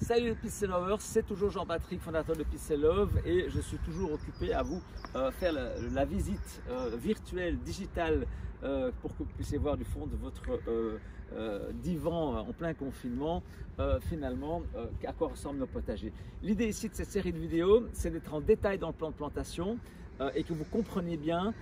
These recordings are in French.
Salut les Peace Lovers, c'est toujours Jean-Patrick, fondateur de Peace Love, et je suis toujours occupé à vous faire la visite virtuelle, digitale, pour que vous puissiez voir du fond de votre divan en plein confinement, finalement, à quoi ressemblent nos potagers. L'idée ici de cette série de vidéos, c'est d'être en détail dans le plan de plantation, et que vous compreniez bien,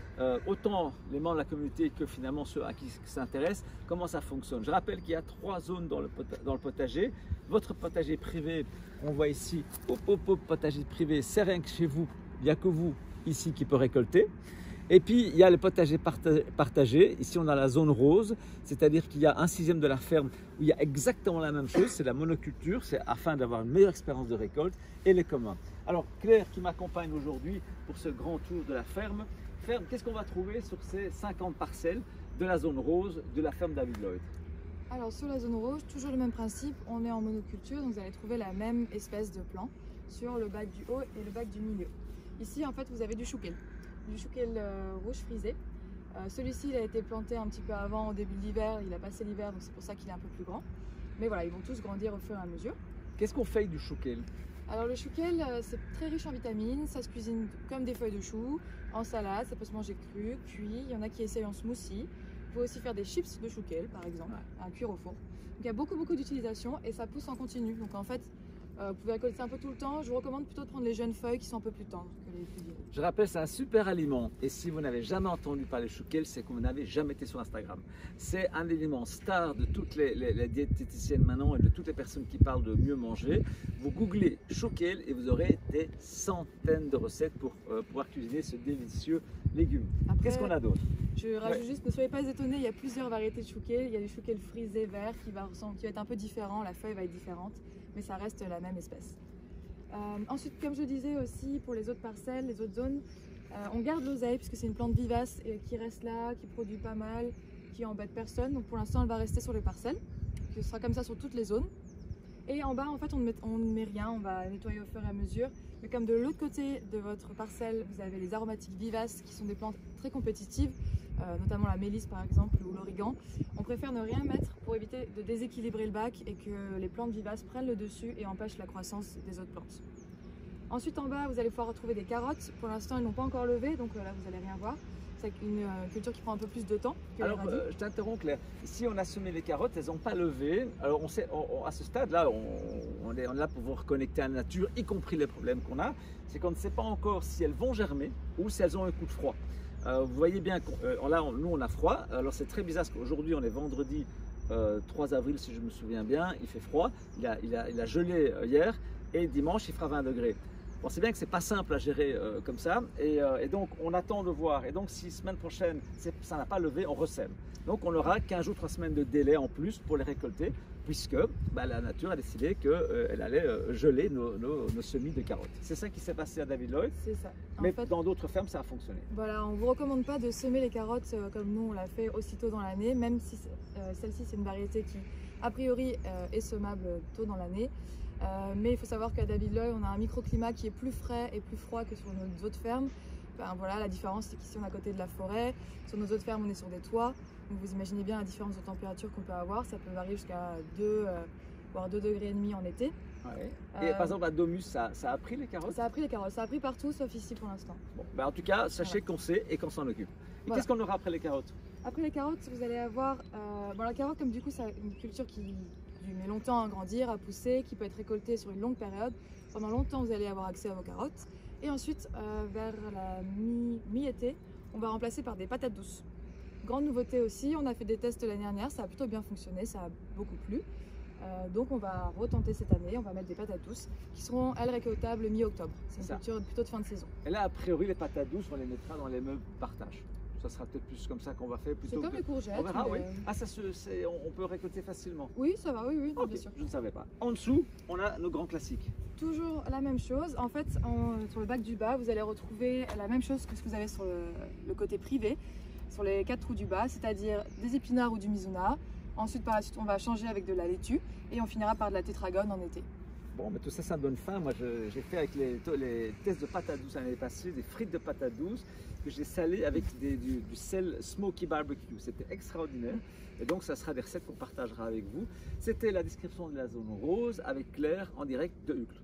autant les membres de la communauté que finalement ceux à qui s'intéressent, comment ça fonctionne. Je rappelle qu'il y a 3 zones dans le potager. Votre potager privé, on voit ici, potager privé, c'est rien que chez vous, il n'y a que vous ici qui peut récolter. Et puis il y a le potager partagé, ici on a la zone rose, c'est-à-dire qu'il y a 1/6 de la ferme où il y a exactement la même chose, c'est la monoculture, c'est afin d'avoir une meilleure expérience de récolte, et les communs. Alors Claire qui m'accompagne aujourd'hui pour ce grand tour de la ferme, qu'est-ce qu'on va trouver sur ces 50 parcelles de la zone rose de la ferme David Lloyd? Alors sur la zone rose, toujours le même principe, on est en monoculture, donc vous allez trouver la même espèce de plant sur le bac du haut et le bac du milieu. Ici en fait vous avez du chouquel rouge frisé. Celui-ci il a été planté un petit peu avant, au début de l'hiver, il a passé l'hiver donc c'est pour ça qu'il est un peu plus grand. Mais voilà, ils vont tous grandir au fur et à mesure. Qu'est-ce qu'on fait du chouquel? Alors le chouquel c'est très riche en vitamines, ça se cuisine comme des feuilles de chou, en salade, ça peut se manger cru, cuit, il y en a qui essayent en smoothie. Vous pouvez aussi faire des chips de chouquel par exemple, à cuire au four. Donc il y a beaucoup d'utilisations et ça pousse en continu. Donc en fait, vous pouvez récolter un peu tout le temps. Je vous recommande plutôt de prendre les jeunes feuilles qui sont un peu plus tendres que les plus dures. Je rappelle, c'est un super aliment. Et si vous n'avez jamais entendu parler de chouquel, c'est que vous n'avez jamais été sur Instagram. C'est un aliment star de toutes les diététiciennes maintenant et de toutes les personnes qui parlent de mieux manger. Vous googlez chouquel et vous aurez des centaines de recettes pour pouvoir cuisiner ce délicieux légume. Qu'est-ce qu'on a d'autre? Je rajoute juste, ne soyez pas étonnés, il y a plusieurs variétés de chouquel. Il y a du chouquel frisé vert qui va être un peu différent, la feuille va être différente, mais ça reste la même espèce. Ensuite, comme je disais aussi, pour les autres parcelles, les autres zones, on garde l'oseille puisque c'est une plante vivace qui reste là, qui produit pas mal, qui embête personne. Donc pour l'instant, elle va rester sur les parcelles. Ce sera comme ça sur toutes les zones. Et en bas, en fait, on ne met rien, on va nettoyer au fur et à mesure. Mais comme de l'autre côté de votre parcelle, vous avez les aromatiques vivaces qui sont des plantes très compétitives, notamment la mélisse par exemple ou l'origan, on préfère ne rien mettre pour éviter de déséquilibrer le bac et que les plantes vivaces prennent le dessus et empêchent la croissance des autres plantes. Ensuite en bas, vous allez pouvoir retrouver des carottes. Pour l'instant, elles n'ont pas encore levé, donc là vous n'allez rien voir. C'est une culture qui prend un peu plus de temps que Alors, je t'interromps Claire. Ici, on a semé les carottes, elles n'ont pas levé. Alors, on sait, à ce stade-là, on est là pour vous reconnecter à la nature, y compris les problèmes qu'on a. C'est qu'on ne sait pas encore si elles vont germer ou si elles ont un coup de froid. Vous voyez bien, là, nous, on a froid. Alors, c'est très bizarre parce qu'aujourd'hui, on est vendredi 3 avril, si je me souviens bien. Il fait froid. Il a gelé hier et dimanche, il fera 20 degrés. Bon, c'est bien que c'est pas simple à gérer comme ça, et donc on attend de voir. Et donc si semaine prochaine ça n'a pas levé, on ressème. Donc on aura 15 jours, 3 semaines de délai en plus pour les récolter, puisque la nature a décidé qu'elle allait geler nos semis de carottes. C'est ça qui s'est passé à David Lloyd. C'est ça. Mais en fait, dans d'autres fermes, ça a fonctionné. Voilà, on ne vous recommande pas de semer les carottes comme nous on l'a fait aussitôt dans l'année, même si celle-ci c'est une variété qui a priori est semable tôt dans l'année. Mais il faut savoir qu'à David Lloyd, on a un microclimat qui est plus frais et plus froid que sur nos autres fermes. Voilà, la différence, c'est qu'ici on est à côté de la forêt. Sur nos autres fermes, on est sur des toits. Donc vous imaginez bien la différence de température qu'on peut avoir. Ça peut varier jusqu'à 2, voire 2,5 degrés en été. Ouais. Et par exemple, à Domus, ça a pris les carottes? Ça a pris les carottes. Ça a pris partout, sauf ici pour l'instant. Bon, en tout cas, sachez qu'on sait et qu'on s'en occupe. Et voilà. Qu'est-ce qu'on aura après les carottes? Après les carottes, vous allez avoir... la carotte, comme du coup, c'est une culture qui met longtemps à grandir, à pousser, qui peut être récoltée sur une longue période. Pendant longtemps, vous allez avoir accès à vos carottes. Et ensuite, vers la mi-été, on va remplacer par des patates douces. Grande nouveauté aussi, on a fait des tests l'année dernière, ça a plutôt bien fonctionné, ça a beaucoup plu. Donc on va retenter cette année, on va mettre des patates douces qui seront, elles, récoltables mi-octobre. C'est une culture plutôt de fin de saison. Et là, a priori, les patates douces, on les mettra dans les meubles partage. Ça sera peut-être plus comme ça qu'on va faire. C'est comme les courgettes. On verra, oui. Ah, on peut récolter facilement. Oui, ça va, oui, okay, bien sûr. Je ne savais pas. En dessous, on a nos grands classiques. Toujours la même chose. En fait, sur le bac du bas, vous allez retrouver la même chose que ce que vous avez sur le côté privé, sur les 4 trous du bas, c'est-à-dire des épinards ou du mizuna. Ensuite, par la suite, on va changer avec de la laitue et on finira par de la tétragone en été. Bon, mais tout ça, ça me donne faim. Moi, j'ai fait avec les tests de patates douces l'année passée, des frites de patates douces que j'ai salées avec du sel smoky barbecue. C'était extraordinaire. Et donc, ça sera des recettes qu'on partagera avec vous. C'était la description de la zone rose avec Claire en direct de Uccle.